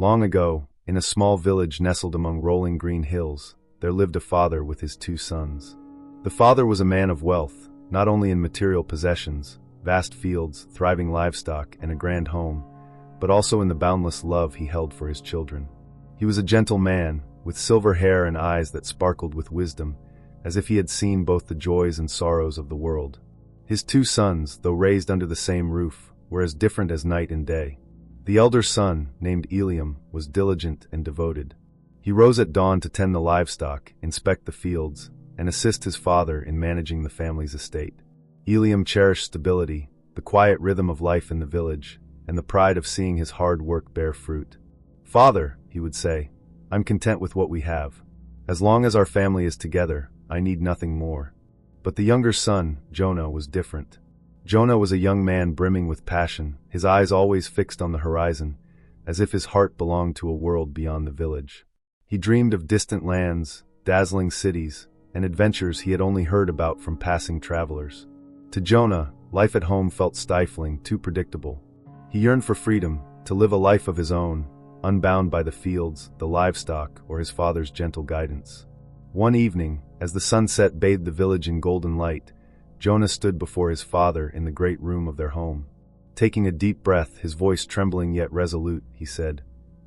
Long ago, in a small village nestled among rolling green hills, there lived a father with his 2 sons. The father was a man of wealth, not only in material possessions, vast fields, thriving livestock, and a grand home, but also in the boundless love he held for his children. He was a gentle man, with silver hair and eyes that sparkled with wisdom, as if he had seen both the joys and sorrows of the world. His 2 sons, though raised under the same roof, were as different as night and day. The elder son, named Eliam, was diligent and devoted. He rose at dawn to tend the livestock, inspect the fields, and assist his father in managing the family's estate. Eliam cherished stability, the quiet rhythm of life in the village, and the pride of seeing his hard work bear fruit. "Father," he would say, "I'm content with what we have. As long as our family is together, I need nothing more." But the younger son, Jonah, was different. Jonah was a young man brimming with passion, his eyes always fixed on the horizon, as if his heart belonged to a world beyond the village. He dreamed of distant lands, dazzling cities, and adventures he had only heard about from passing travelers. To Jonah, life at home felt stifling, too predictable. He yearned for freedom, to live a life of his own, unbound by the fields, the livestock, or his father's gentle guidance. One evening, as the sunset bathed the village in golden light, Jonah stood before his father in the great room of their home. Taking a deep breath, his voice trembling yet resolute, he said,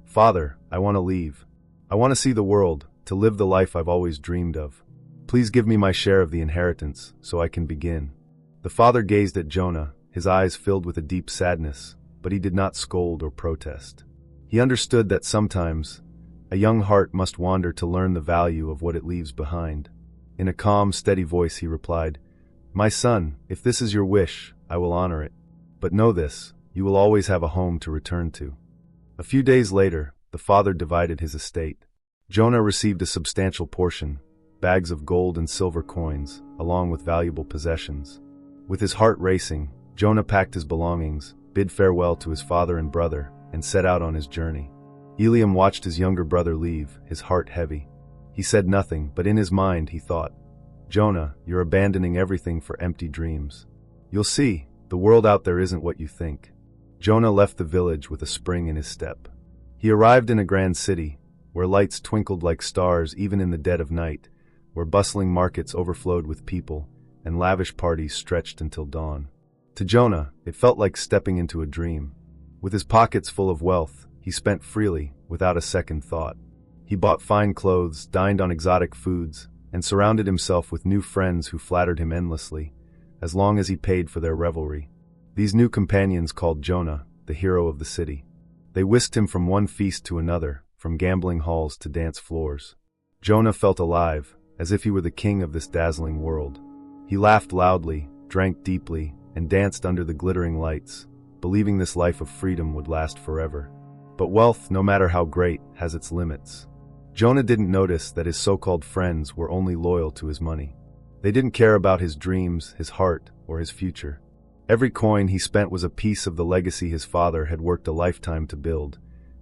"Father, I want to leave. I want to see the world, to live the life I've always dreamed of. Please give me my share of the inheritance, so I can begin." The father gazed at Jonah, his eyes filled with a deep sadness, but he did not scold or protest. He understood that sometimes, a young heart must wander to learn the value of what it leaves behind. In a calm, steady voice he replied, "My son, if this is your wish, I will honor it. But know this, you will always have a home to return to." A few days later, the father divided his estate. Jonah received a substantial portion, bags of gold and silver coins, along with valuable possessions. With his heart racing, Jonah packed his belongings, bid farewell to his father and brother, and set out on his journey. Eliam watched his younger brother leave, his heart heavy. He said nothing, but in his mind he thought, "Jonah, you're abandoning everything for empty dreams. You'll see, the world out there isn't what you think." Jonah left the village with a spring in his step. He arrived in a grand city, where lights twinkled like stars even in the dead of night, where bustling markets overflowed with people, and lavish parties stretched until dawn. To Jonah, it felt like stepping into a dream. With his pockets full of wealth, he spent freely, without a second thought. He bought fine clothes, dined on exotic foods, and surrounded himself with new friends who flattered him endlessly, as long as he paid for their revelry. These new companions called Jonah the hero of the city. They whisked him from one feast to another, from gambling halls to dance floors. Jonah felt alive, as if he were the king of this dazzling world. He laughed loudly, drank deeply, and danced under the glittering lights, believing this life of freedom would last forever. But wealth, no matter how great, has its limits. Jonah didn't notice that his so-called friends were only loyal to his money. They didn't care about his dreams, his heart, or his future. Every coin he spent was a piece of the legacy his father had worked a lifetime to build,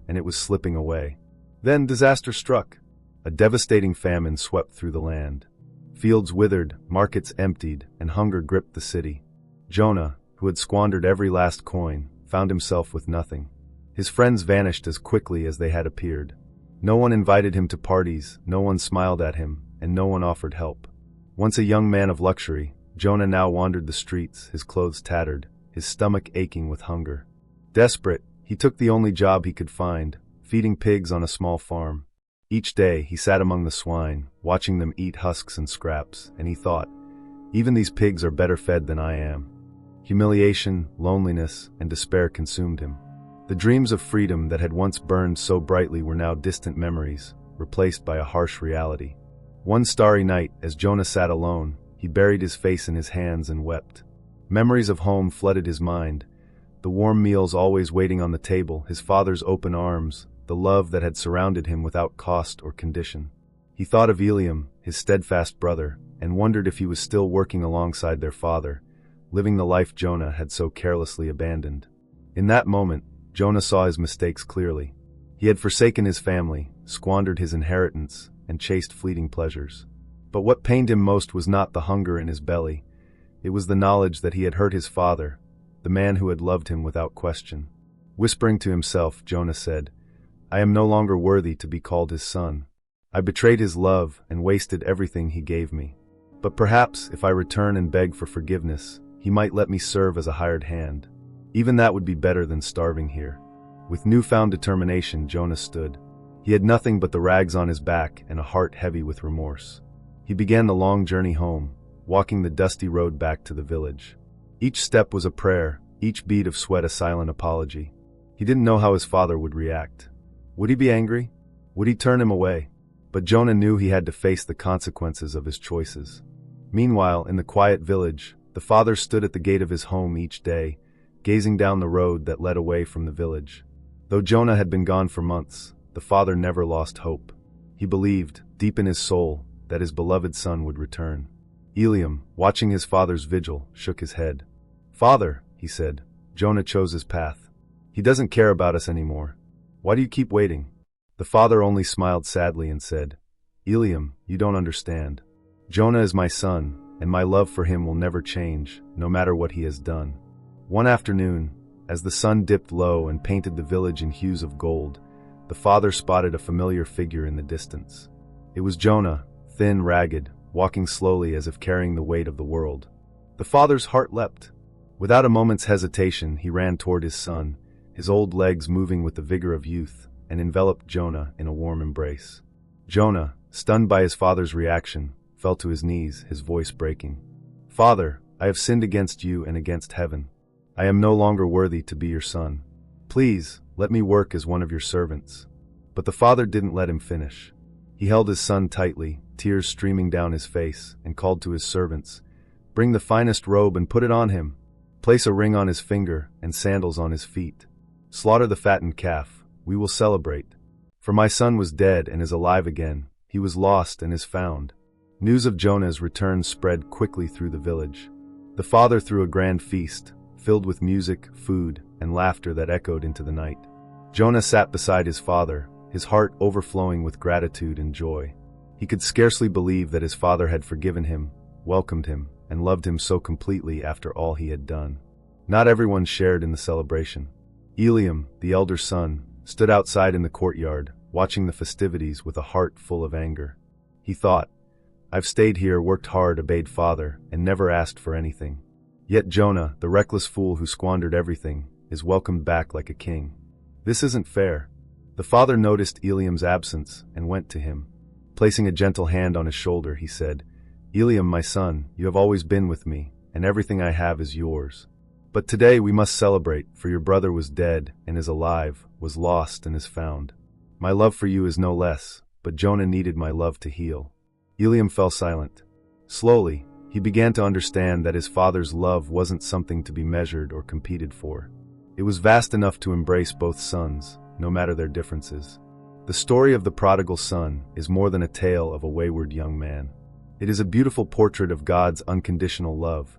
and it was slipping away. Then disaster struck. A devastating famine swept through the land. Fields withered, markets emptied, and hunger gripped the city. Jonah, who had squandered every last coin, found himself with nothing. His friends vanished as quickly as they had appeared. No one invited him to parties, no one smiled at him, and no one offered help. Once a young man of luxury, Jonah now wandered the streets, his clothes tattered, his stomach aching with hunger. Desperate, he took the only job he could find, feeding pigs on a small farm. Each day he sat among the swine, watching them eat husks and scraps, and he thought, "Even these pigs are better fed than I am." Humiliation, loneliness, and despair consumed him. The dreams of freedom that had once burned so brightly were now distant memories, replaced by a harsh reality. One starry night, as Jonah sat alone, he buried his face in his hands and wept. Memories of home flooded his mind, the warm meals always waiting on the table, his father's open arms, the love that had surrounded him without cost or condition. He thought of Eliam, his steadfast brother, and wondered if he was still working alongside their father, living the life Jonah had so carelessly abandoned. In that moment, Jonah saw his mistakes clearly. He had forsaken his family, squandered his inheritance, and chased fleeting pleasures. But what pained him most was not the hunger in his belly. It was the knowledge that he had hurt his father, the man who had loved him without question. Whispering to himself, Jonah said, I am no longer worthy to be called his son. I betrayed his love and wasted everything he gave me. But perhaps if I return and beg for forgiveness, he might let me serve as a hired hand. Even that would be better than starving here. With newfound determination, Jonah stood. He had nothing but the rags on his back and a heart heavy with remorse. He began the long journey home, walking the dusty road back to the village. Each step was a prayer, each bead of sweat a silent apology. He didn't know how his father would react. Would he be angry? Would he turn him away? But Jonah knew he had to face the consequences of his choices. Meanwhile, in the quiet village, the father stood at the gate of his home each day, gazing down the road that led away from the village. Though Jonah had been gone for months, the father never lost hope. He believed, deep in his soul, that his beloved son would return. Eliam, watching his father's vigil, shook his head. "Father," he said, "Jonah chose his path. He doesn't care about us anymore. Why do you keep waiting?" The father only smiled sadly and said, "Eliam, you don't understand. Jonah is my son, and my love for him will never change, no matter what he has done." One afternoon, as the sun dipped low and painted the village in hues of gold, the father spotted a familiar figure in the distance. It was Jonah, thin, ragged, walking slowly as if carrying the weight of the world. The father's heart leapt. Without a moment's hesitation, he ran toward his son, his old legs moving with the vigor of youth, and enveloped Jonah in a warm embrace. Jonah, stunned by his father's reaction, fell to his knees, his voice breaking. "Father, I have sinned against you and against heaven. I am no longer worthy to be your son. Please, let me work as one of your servants." But the father didn't let him finish. He held his son tightly, tears streaming down his face, and called to his servants, "Bring the finest robe and put it on him. Place a ring on his finger and sandals on his feet. Slaughter the fattened calf. We will celebrate. For my son was dead and is alive again. He was lost and is found." News of Jonah's return spread quickly through the village. The father threw a grand feast, filled with music, food, and laughter that echoed into the night. Jonah sat beside his father, his heart overflowing with gratitude and joy. He could scarcely believe that his father had forgiven him, welcomed him, and loved him so completely after all he had done. Not everyone shared in the celebration. Eliam, the elder son, stood outside in the courtyard, watching the festivities with a heart full of anger. He thought, "I've stayed here, worked hard, obeyed father, and never asked for anything. Yet Jonah, the reckless fool who squandered everything, is welcomed back like a king. This isn't fair." The father noticed Eliam's absence and went to him. Placing a gentle hand on his shoulder, he said, "Eliam, my son, you have always been with me, and everything I have is yours. But today we must celebrate, for your brother was dead and is alive, was lost and is found. My love for you is no less, but Jonah needed my love to heal." Eliam fell silent. Slowly, he began to understand that his father's love wasn't something to be measured or competed for. It was vast enough to embrace both sons, no matter their differences. The story of the prodigal son is more than a tale of a wayward young man. It is a beautiful portrait of God's unconditional love,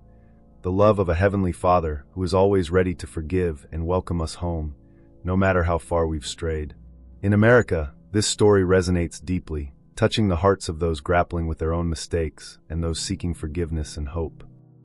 the love of a heavenly Father who is always ready to forgive and welcome us home, no matter how far we've strayed. In America, this story resonates deeply, touching the hearts of those grappling with their own mistakes and those seeking forgiveness and hope.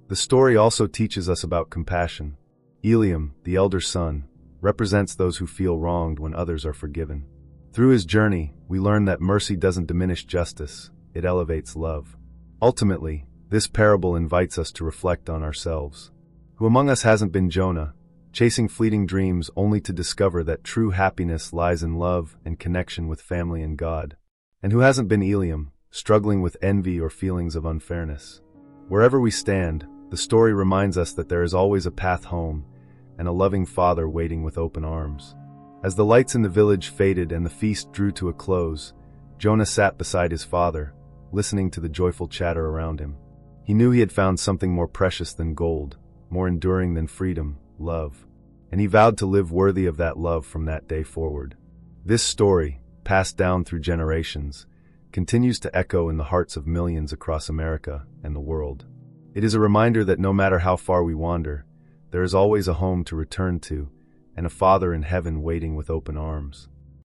The story also teaches us about compassion. Eliam, the elder son, represents those who feel wronged when others are forgiven. Through his journey, we learn that mercy doesn't diminish justice, it elevates love. Ultimately, this parable invites us to reflect on ourselves. Who among us hasn't been Jonah, chasing fleeting dreams only to discover that true happiness lies in love and connection with family and God? And who hasn't been Eliam, struggling with envy or feelings of unfairness? Wherever we stand, the story reminds us that there is always a path home and a loving Father waiting with open arms. As the lights in the village faded and the feast drew to a close, Jonah sat beside his father, listening to the joyful chatter around him. He knew he had found something more precious than gold, more enduring than freedom, love. And he vowed to live worthy of that love from that day forward. This story, passed down through generations, continues to echo in the hearts of millions across America and the world. It is a reminder that no matter how far we wander, there is always a home to return to, and a Father in heaven waiting with open arms.